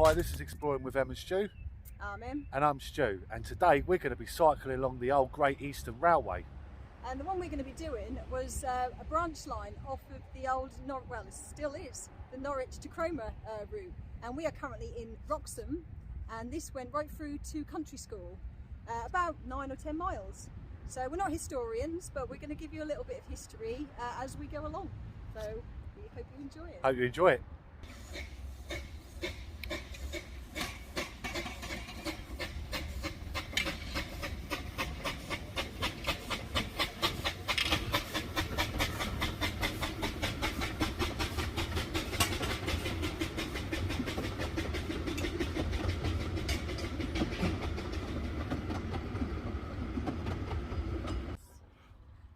Hi, this is Exploring with Em and Stu. I'm Em. And I'm Stu, and today we're going to be cycling along the old Great Eastern Railway. And the one we're going to be doing was a branch line off of the old, well, it still is, the Norwich to Cromer route. And we are currently in Wroxham, and this went right through to country school, about 9 or 10 miles. So we're not historians, but we're going to give you a little bit of history as we go along. So we hope you enjoy it. Hope you enjoy it.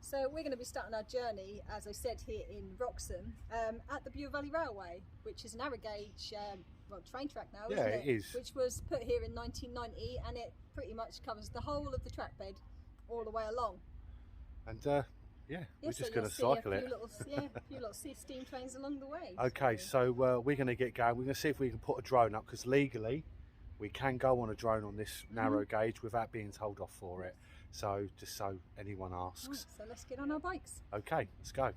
So we're going to be starting our journey, as I said, here in Wroxham, at the Bure Valley Railway, which is an narrow gauge train track now, isn't it? Yeah, it is. Which was put here in 1990, and it pretty much covers the whole of the track bed all the way along. And yeah, we're just going to cycle it. A few little steam trains along the way. Okay, so we're going to get going. We're going to see if we can put a drone up, because legally we can go on a drone on this narrow gauge without being told off for it. So just so anyone asks. Right, so let's get on our bikes. Okay, let's go.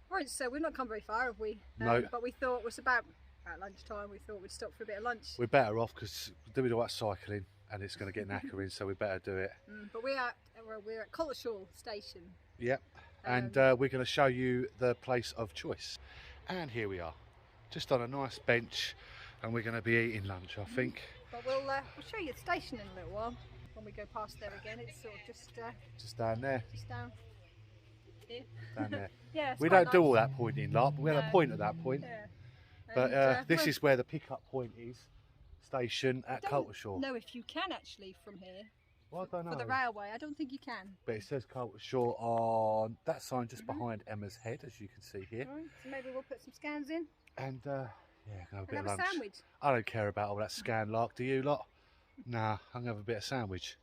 Right, so we've not come very far, have we? No. But we thought it was about lunchtime. We thought we'd stop for a bit of lunch. We're better off because we're doing all that cycling and it's going to get knackering, so we better do it. But we're at Collishaw station. Yep, and we're going to show you the place of choice. And here we are, just on a nice bench, and we're going to be eating lunch, I think. But we'll show you the station in a little while when we go past there again. It's sort of just down there. Just down here. Down there. Yeah, we don't do all that pointing lot, but we had a point at that point. Yeah. But this is where the pickup point is, station at Collishaw. No, if you can actually from here. Well, I don't know. For the railway, I don't think you can. But it says Collishaw on that sign just behind Emma's head, as you can see here. Right, so maybe we'll put some scans in. And yeah, go a bit of have lunch. a sandwich. I don't care about all that scan lark, do you lot? Nah, I'm gonna have a bit of sandwich.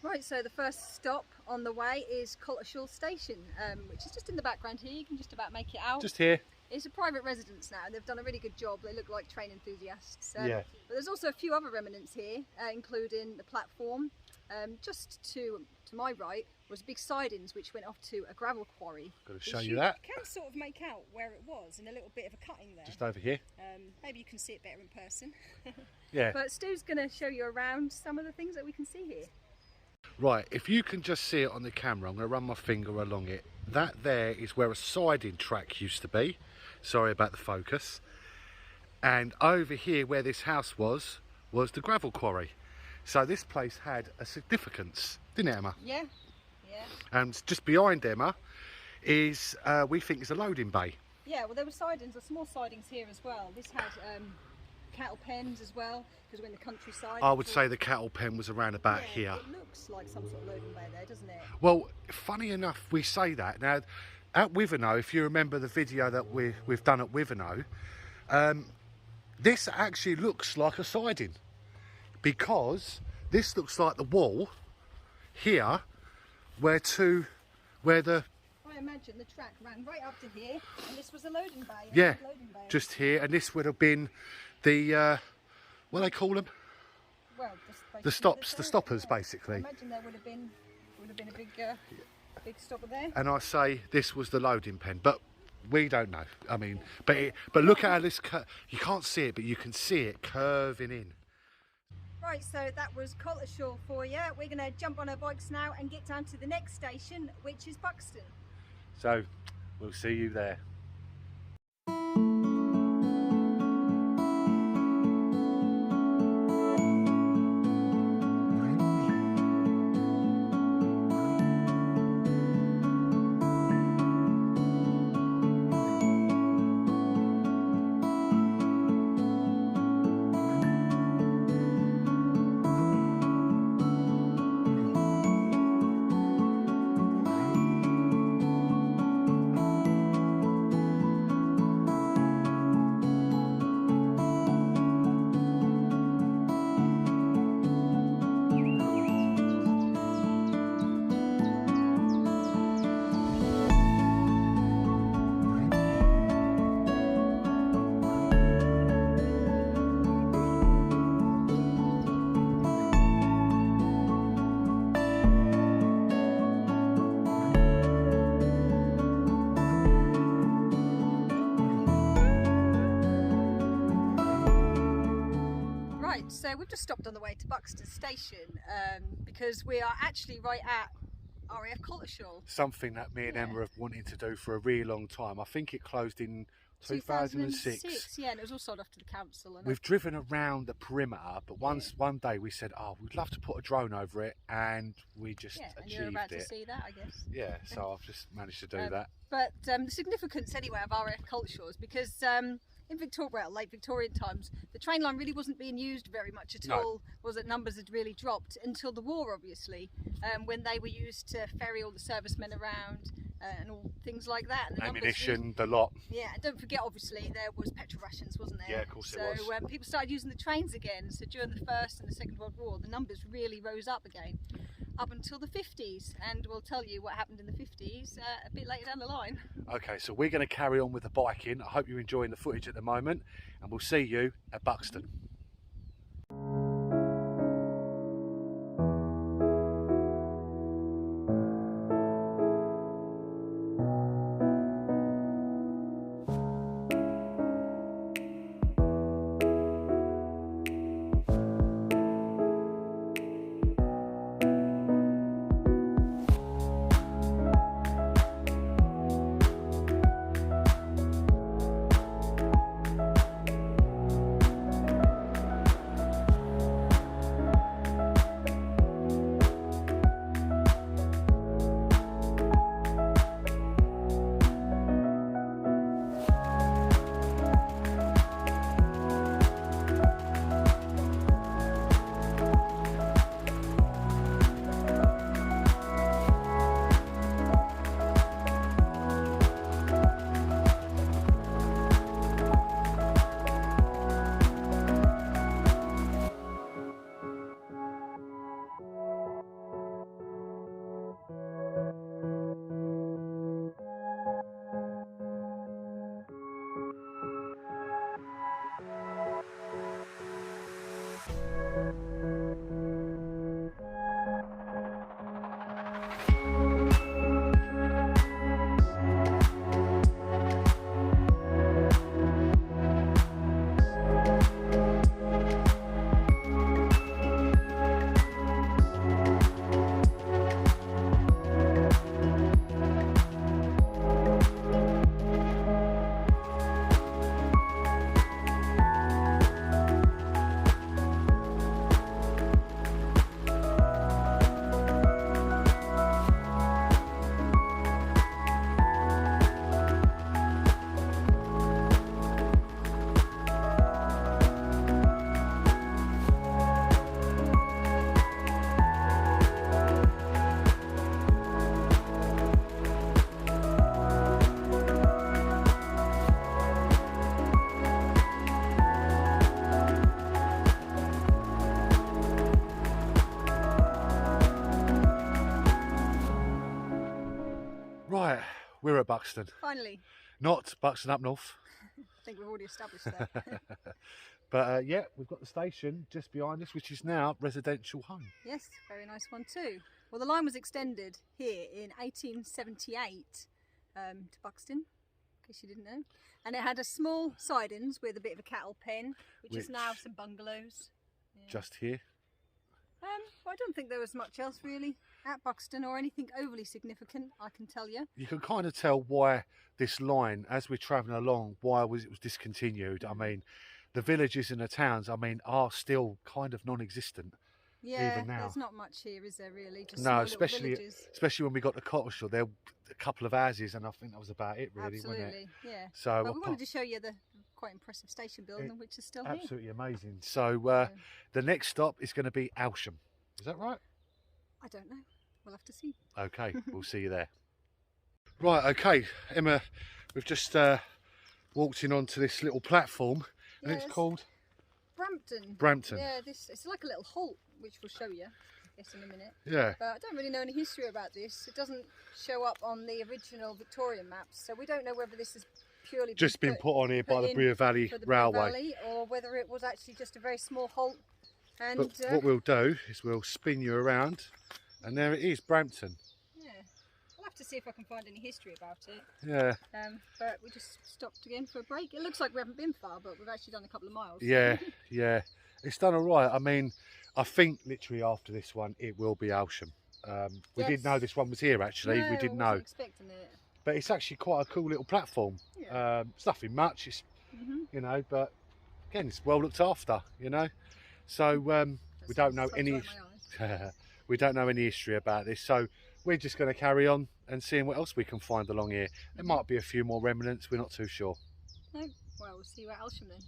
Right, so the first stop on the way is Collishaw Station, which is just in the background here. You can just about make it out. Just here. It's a private residence now, and they've done a really good job. They look like train enthusiasts. Yeah. But there's also a few other remnants here, including the platform. Just to my right was big sidings which went off to a gravel quarry. Got to show you that. You can sort of make out where it was in a little bit of a cutting there. Just over here. Maybe you can see it better in person. Yeah. But Stu's going to show you around some of the things that we can see here. Right, if you can just see it on the camera, I'm going to run my finger along it. That there is where a siding track used to be. Sorry about the focus. And over here where this house was the gravel quarry. So this place had a significance, didn't it, Emma? Yeah, yeah. And just behind Emma is, we think, is a loading bay. Yeah, well there were sidings, or small sidings here as well. This had cattle pens as well, because we're in the countryside. I would say the cattle pen was around about here. It looks like some sort of loading bay there, doesn't it? Well, funny enough, we say that. Now, at Wivenhoe, if you remember the video that we've done at Wivenhoe, this actually looks like a siding, because this looks like the wall here where the I imagine the track ran right up to here, and this was a loading bay. Yeah, loading bay. just here, and this would have been the what do they call them? Well, The stoppers, basically. I imagine there would have been a big stopper there. And I say this was the loading pen, but we don't know. I mean, but look at how this you can't see it, but you can see it curving in. Right, so that was Coltishall for you. We're going to jump on our bikes now and get down to the next station, which is Buxton. So we'll see you there. So we've just stopped on the way to Buxton Station because we are actually right at RAF Coltishall. Something that me and Emma have wanted to do for a really long time. I think it closed in 2006. Yeah, and it was all sold off to the council. And we've driven around the perimeter, but one day we said, oh, we'd love to put a drone over it, and we just achieved it. You're about to see that, I guess. Yeah, so I've just managed to do that. But the significance anyway of RAF Coltishall is because in late Victorian times, the train line really wasn't being used very much at all. Was that numbers had really dropped until the war, obviously, when they were used to ferry all the servicemen around and all things like that. And the ammunition, the lot. Yeah, and don't forget, obviously, there was petrol rations, wasn't there? Yeah, of course it was. So people started using the trains again. So during the First and the Second World War, the numbers really rose up again, up until the 50s. And we'll tell you what happened in the 50s a bit later down the line. Okay, so we're going to carry on with the biking. I hope you're enjoying the footage at the moment, and we'll see you at Buxton. Right, we're at Buxton. Finally. Not Buxton up north. I think we've already established that. But yeah, we've got the station just behind us, which is now residential home. Yes, very nice one too. Well, the line was extended here in 1878 to Buxton, in case you didn't know. And it had a small sidings with a bit of a cattle pen, which is now some bungalows. Yeah. Just here. I don't think there was much else really at Buxton, or anything overly significant, I can tell you. You can kind of tell why this line, as we're travelling along, why it was discontinued. I mean, the villages and the towns, I mean, are still kind of non-existent. Yeah, even now. There's not much here, is there really? Just No, small especially when we got to Cotteshall, there were a couple of houses, and I think that was about it, really, Absolutely, wasn't it? yeah. So but we wanted to show you the quite impressive station building, which is still here. Absolutely amazing. So the next stop is going to be Aylsham. Is that right? I don't know. We'll have to see. Okay, we'll see you there. Right, okay, Emma, we've just walked in onto this little platform, and it's called Brampton. Brampton. Yeah, it's like a little halt, which we'll show you, I guess, in a minute. Yeah. But I don't really know any history about this. It doesn't show up on the original Victorian maps, so we don't know whether this is purely just been put on here by the Bure Valley Railway. Bure Valley, or whether it was actually just a very small halt. And but what we'll do is we'll spin you around, and there it is, Brampton. Yeah, I'll have to see if I can find any history about it. Yeah. But we just stopped again for a break. It looks like we haven't been far, but we've actually done a couple of miles. Yeah, yeah. It's done all right. I mean, I think literally after this one, it will be Aylsham. We didn't know this one was here, actually. No, we didn't I wasn't know. Expecting it. But it's actually quite a cool little platform. Yeah. It's nothing much, it's, you know, but again, it's well looked after, you know. So we don't know any we don't know any history about this, so we're just going to carry on and seeing what else we can find along here. There might be a few more remnants, we're not too sure. No, well, we'll see you at Aylsham then.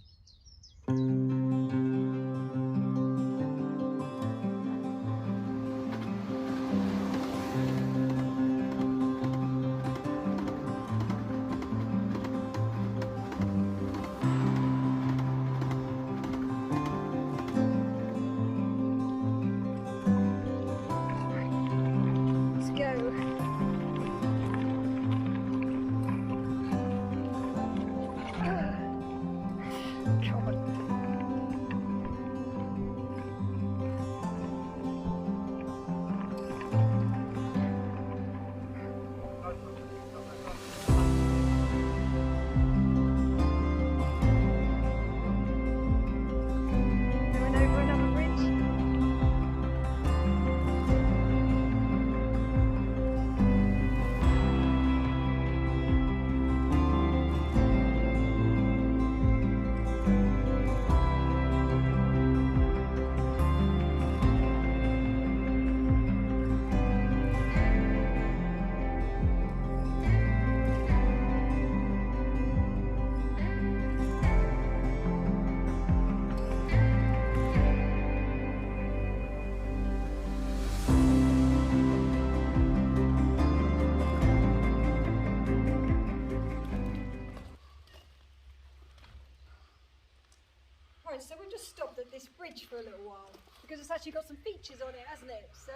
So we've just stopped at this bridge for a little while because it's actually got some features on it, hasn't it? So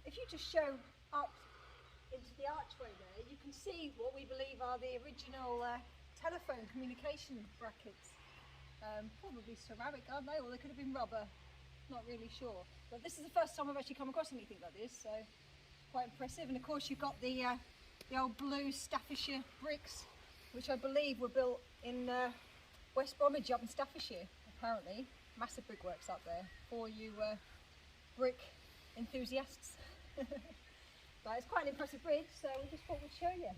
if you just show up into the archway there, you can see what we believe are the original telephone communication brackets. Probably ceramic, aren't they? Or they could have been rubber, not really sure. But this is the first time I've actually come across anything like this, so quite impressive. And of course you've got the old blue Staffordshire bricks, which I believe were built in West Bromwich up in Staffordshire, apparently. Massive brickworks up there for you brick enthusiasts. But it's quite an impressive bridge, so we just thought we'd show you.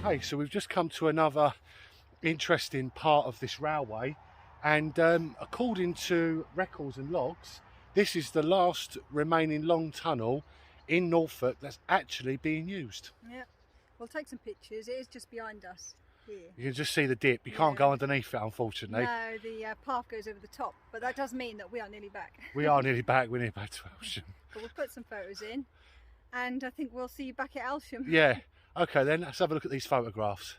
Okay, so we've just come to another interesting part of this railway, and according to records and logs, this is the last remaining long tunnel in Norfolk that's actually being used. Yeah, we'll take some pictures. It is just behind us here. You can just see the dip. You can't go underneath it, unfortunately. No, the path goes over the top, but that does mean that we are nearly back. We are nearly back. We're nearly back to Aylsham. But we'll put some photos in, and I think we'll see you back at Aylsham. Yeah. Okay then, let's have a look at these photographs.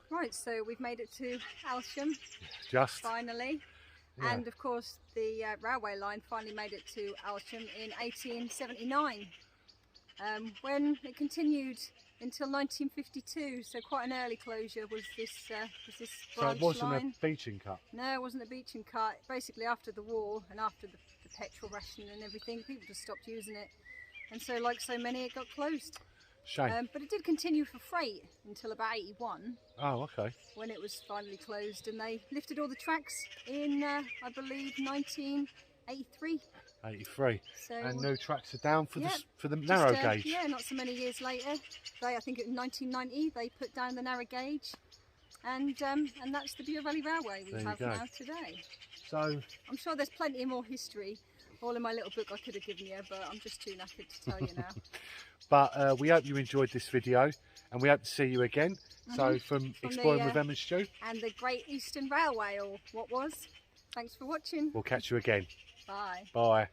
Right, so we've made it to Aylsham Just. finally, Yeah. and of course the railway line finally made it to Aylsham in 1879, when it continued until 1952. So quite an early closure was this So branch it wasn't line. a beaching cut. No, it wasn't a beaching cut. Basically, after the war and after the petrol ration and everything, people just stopped using it, and so like so many, it got closed. Shame. But it did continue for freight until about 81, Oh, okay. when it was finally closed, and they lifted all the tracks in, I believe, 1983. 83. So And new tracks are down for yeah, the just, narrow gauge. Yeah, not so many years later, I think in 1990 they put down the narrow gauge, and that's the Bure Valley Railway we There you have go. now today. So I'm sure there's plenty more history. All in my little book I could have given you, but I'm just too knackered to tell you now. But we hope you enjoyed this video, and we hope to see you again. So from Exploring with Em and Stu, And the Great Eastern Railway, or what was. Thanks for watching. we'll catch you again. Bye. Bye.